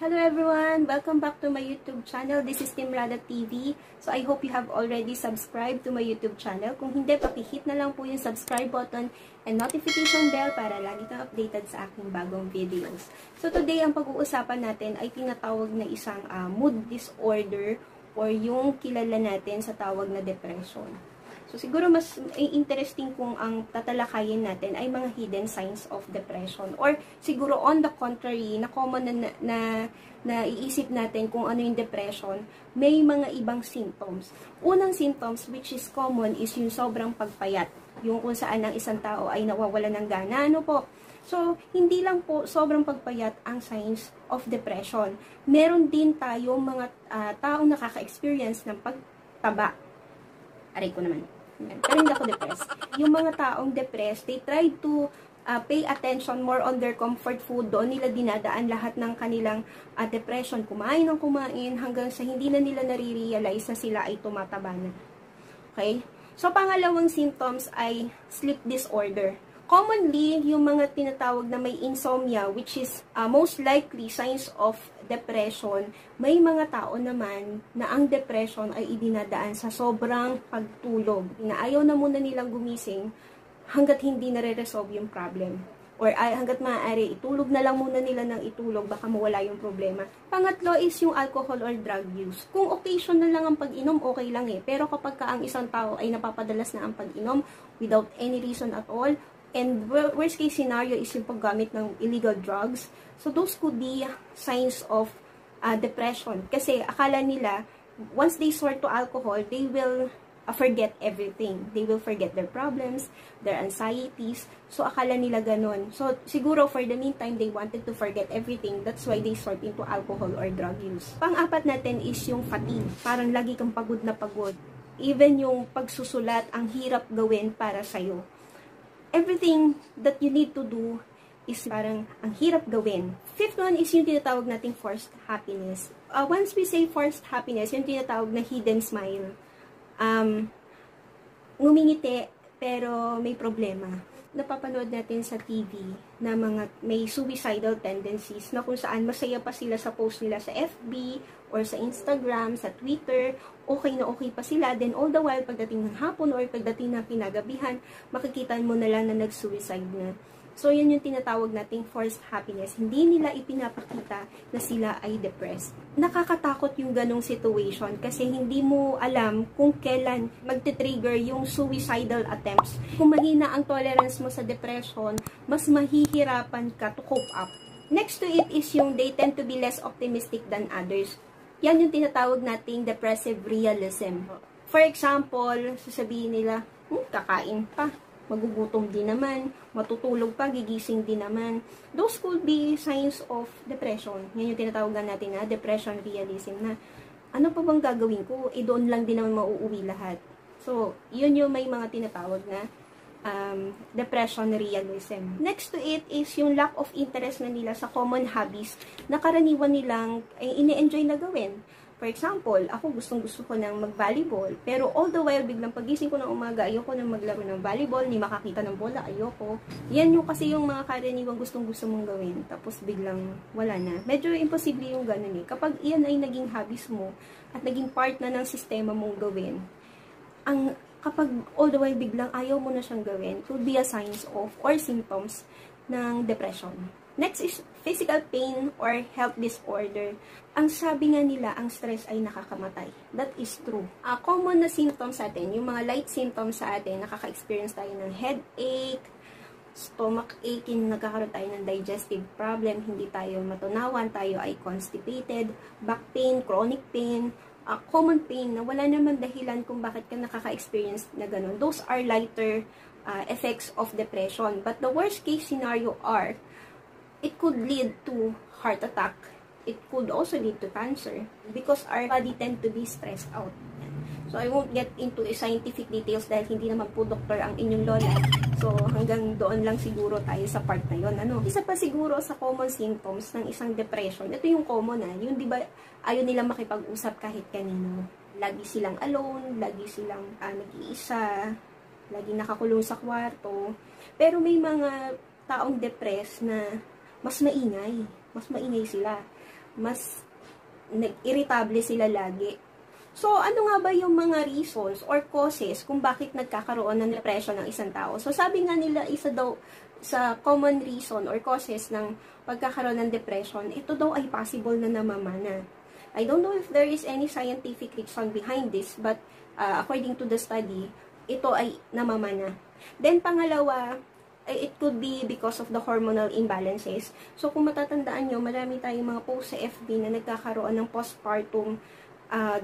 Hello everyone! Welcome back to my YouTube channel. This is Timrada TV. So I hope you have already subscribed to my YouTube channel. Kung hindi, pakihit na lang po yung subscribe button and notification bell para lagi kang updated sa aking bagong videos. So today, ang pag-uusapan natin ay tinatawag na isang mood disorder or yung kilala natin sa tawag na depression. So, siguro mas interesting kung ang tatalakayin natin ay mga hidden signs of depression. Or, siguro on the contrary, na common na iisip natin kung ano yung depression, may mga ibang symptoms. Unang symptoms, which is common, is yung sobrang pagpayat. Yung kung saan ang isang tao ay nawawala ng gana. Ano po? So, hindi lang po sobrang pagpayat ang signs of depression. Meron din tayo mga taong nakaka-experience ng pagtaba. Aray ko naman. Pero hindi ako depressed. Yung mga taong depressed, they try to pay attention more on their comfort food. Doon nila dinadaan lahat ng kanilang depression. Kumain ng kumain hanggang sa hindi na nila nare-realize na sila ay tumataba na. Okay? So, pangalawang symptoms ay sleep disorder. Commonly, yung mga tinatawag na may insomnia, which is most likely signs of depression, may mga tao naman na ang depression ay idinadaan sa sobrang pagtulog. Na ayaw na muna nilang gumising hanggat hindi nare-resolve yung problem. Or hanggat maaari, itulog na lang muna nila ng itulog, baka mawala yung problema. Pangatlo is yung alcohol or drug use. Kung occasional lang ang pag-inom, okay lang eh. Pero kapag ang isang tao ay napapadalas na ang pag-inom without any reason at all, and worst case scenario is yung paggamit ng illegal drugs. So, those could be signs of depression. Kasi akala nila, once they resort to alcohol, they will forget everything. They will forget their problems, their anxieties. So, akala nila ganun. So, siguro for the meantime, they wanted to forget everything. That's why they resort into alcohol or drug use. Pang-apat natin is yung fatigue. Parang lagi kang pagod na pagod. Even yung pagsusulat, ang hirap gawin para sa'yo. Everything that you need to do is parang ang hirap gawin. Fifth one is yung tinatawag nating forced happiness. Once we say forced happiness, yung tinatawag na hidden smile. Ngumingiti, pero may problema. Napapanood natin sa TV na mga may suicidal tendencies na kung saan masaya pa sila sa post nila sa FB or sa Instagram, sa Twitter, okay na okay pa sila. Then all the while, pagdating ng hapon or pagdating ng kinagabihan, makikita mo na lang na nag-suicide na. So, yan yung tinatawag nating forced happiness. Hindi nila ipinapakita na sila ay depressed. Nakakatakot yung ganong situation kasi hindi mo alam kung kailan magte-trigger yung suicidal attempts. Kung mahina ang tolerance mo sa depression, mas mahihirapan ka to cope up. Next to it is yung they tend to be less optimistic than others. Yan yung tinatawag nating depressive realism. For example, sasabihin nila, kakain pa. Magugutom din naman, matutulog pa, gigising din naman. Those could be signs of depression. Yan yung tinatawagan natin na depression realism na ano pa bang gagawin ko? Doon lang din naman mauuwi lahat. So, yun yung may mga tinatawag na depression realism. Next to it is yung lack of interest na nila sa common hobbies na karaniwan nilang ini-enjoy na gawin. For example, ako gustong-gusto ko ng mag-volleyball, pero all the while, biglang pagising ko ng umaga, ayoko nang maglaro ng volleyball, ni makakita ng bola, ayoko. Yan yung kasi yung mga karaniwang gustong-gusto mong gawin, tapos biglang wala na. Medyo imposible yung ganun eh. Kapag iyan ay naging hobbies mo, at naging part na ng sistema mong gawin, kapag all the while biglang ayaw mo na siyang gawin, could be a signs of or symptoms ng depression. Next is physical pain or health disorder. Ang sabi nga nila, ang stress ay nakakamatay. That is true. Common na symptoms sa atin, yung mga light symptoms sa atin, nakaka-experience tayo ng headache, stomach ache, nagkakaroon tayo ng digestive problem, hindi tayo matunawan, tayo ay constipated, back pain, chronic pain, common pain na wala naman dahilan kung bakit ka nakaka-experience na ganun. Those are lighter effects of depression. But the worst case scenario are, it could lead to heart attack. It could also lead to cancer because our body tend to be stressed out. So, I won't get into scientific details dahil hindi naman po doktor ang inyong lola. So, hanggang doon lang siguro tayo sa part na yon. Isa pa siguro sa common symptoms ng isang depression, ito yung common yung di ba ayaw nilang makipag-usap kahit kanino. Lagi silang alone, lagi silang nag-iisa, lagi nakakulong sa kwarto. Pero may mga taong depressed na mas maingay sila. mas irritable sila lagi. So, ano nga ba yung mga reasons or causes kung bakit nagkakaroon ng depression ng isang tao? So, sabi nga nila, isa daw sa common reason or causes ng pagkakaroon ng depression, ito daw ay possible na namamana. I don't know if there is any scientific reason behind this, but according to the study, ito ay namamana. Then, pangalawa, it could be because of the hormonal imbalances. So, kung matatandaan nyo, marami tayong mga post sa FB na nagkakaroon ng postpartum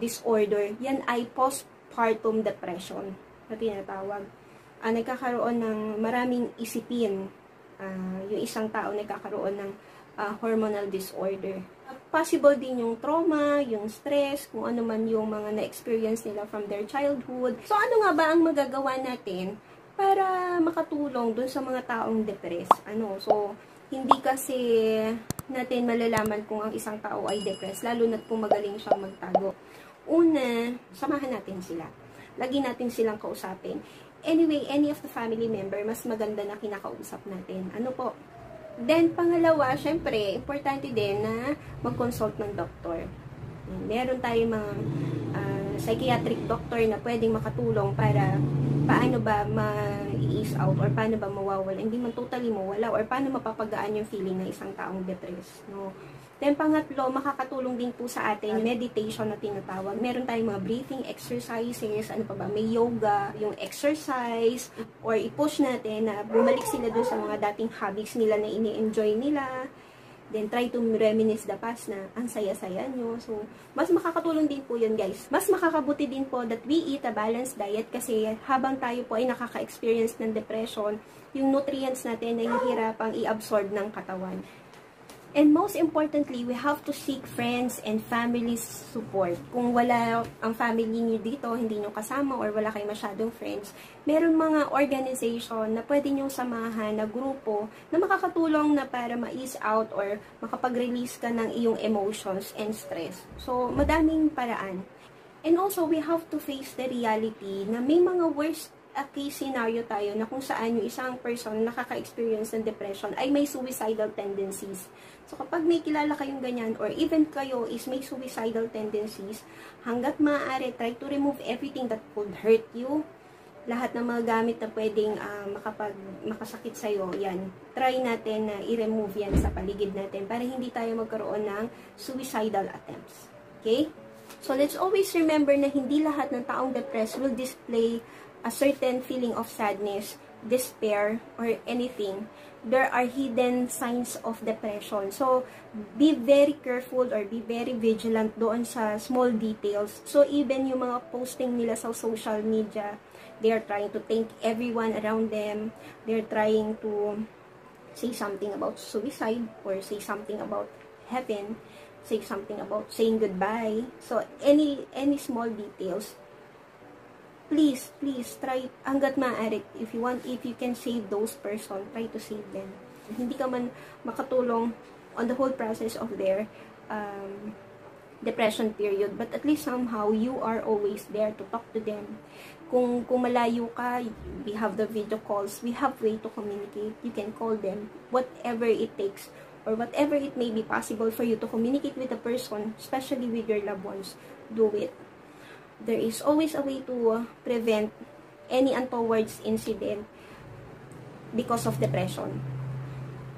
disorder. Yan ay postpartum depression na tinatawag. Nagkakaroon ng maraming isipin. Yung isang tao nagkakaroon ng hormonal disorder. Possible din yung trauma, yung stress, kung ano man yung mga na-experience nila from their childhood. So, ano nga ba ang magagawa natin para makatulong dun sa mga taong depressed? So, hindi kasi natin malalaman kung ang isang tao ay depressed, lalo na't kung magaling siyang magtago. Una, samahan natin sila. Lagi natin silang kausapin. Anyway, any of the family member, mas maganda na kinakausap natin. Then, pangalawa, syempre, importante din na mag-consult ng doktor. Meron tayong mga psychiatric doctor na pwedeng makatulong para paano ba ma-ease out or paano ba mawawala, hindi man totally mawala, or paano mapapagaan yung feeling ng isang taong depressed, no? Then, pangatlo, makakatulong din po sa atin meditation na tinatawag. Meron tayong mga breathing exercises, may yoga, yung exercise, or i-push natin na bumalik sila dun sa mga dating habits nila na ini-enjoy nila. Then, try to reminisce the past na ang saya-saya nyo. So, mas makakatulong din po yun, guys. Mas makakabuti din po that we eat a balanced diet kasi habang tayo po ay nakaka-experience ng depression, yung nutrients natin ay nahihirapang i-absorb ng katawan. And most importantly, we have to seek friends and family support. Kung wala ang family niyo dito, hindi niyo kasama or wala kayo masyadong friends, meron mga organization na pwede niyo samahan na grupo na makakatulong na para ma-ease out or makapag-release ka ng iyong emotions and stress. So, madaming paraan. And also, we have to face the reality na may mga worst case scenario tayo na kung saan yung isang person nakaka-experience ng depression ay may suicidal tendencies. So, kapag may kilala kayong ganyan or even kayo is may suicidal tendencies, hanggat maaari, try to remove everything that could hurt you. Lahat ng mga gamit na pwedeng makasakit sa'yo, yan. Try natin na i-remove yan sa paligid natin para hindi tayo magkaroon ng suicidal attempts. Okay? So, let's always remember na hindi lahat ng taong depressed will display a certain feeling of sadness, despair, or anything. There are hidden signs of depression. So, be very careful or be very vigilant doon sa small details. So, even yung mga posting nila sa social media, they are trying to thank everyone around them. They're trying to say something about suicide or say something about heaven, say something about saying goodbye. So, any small details, please try hanggat maaari, if you can save those person, try to save them. Hindi ka man makatulong on the whole process of their depression period, but at least somehow you are always there to talk to them. Kung malayo ka, we have the video calls, we have way to communicate. You can call them, whatever it takes or whatever it may be possible for you to communicate with the person, especially with your loved ones. Do it. There is always a way to prevent any untoward incident because of depression.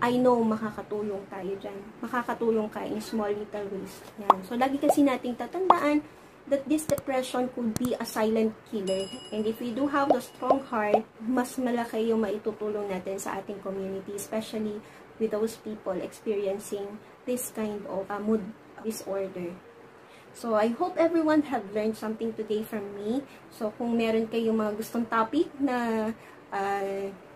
I know makakatulong tayo dyan. Makakatulong ka in small little ways. Yan. So, lagi kasi nating tatandaan that this depression could be a silent killer. And if we do have the strong heart, mas malaki yung maitutulong natin sa ating community, especially with those people experiencing this kind of mood disorder. So, I hope everyone have learned something today from me. So, kung meron kayong mga gustong topic na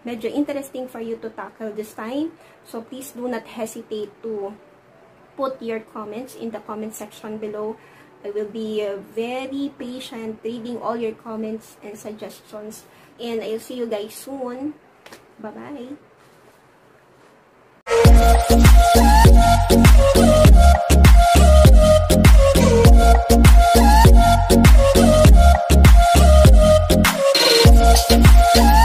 medyo interesting for you to tackle this time, so please do not hesitate to put your comments in the comment section below. I will be very patient reading all your comments and suggestions. And I'll see you guys soon. Bye-bye. Yeah.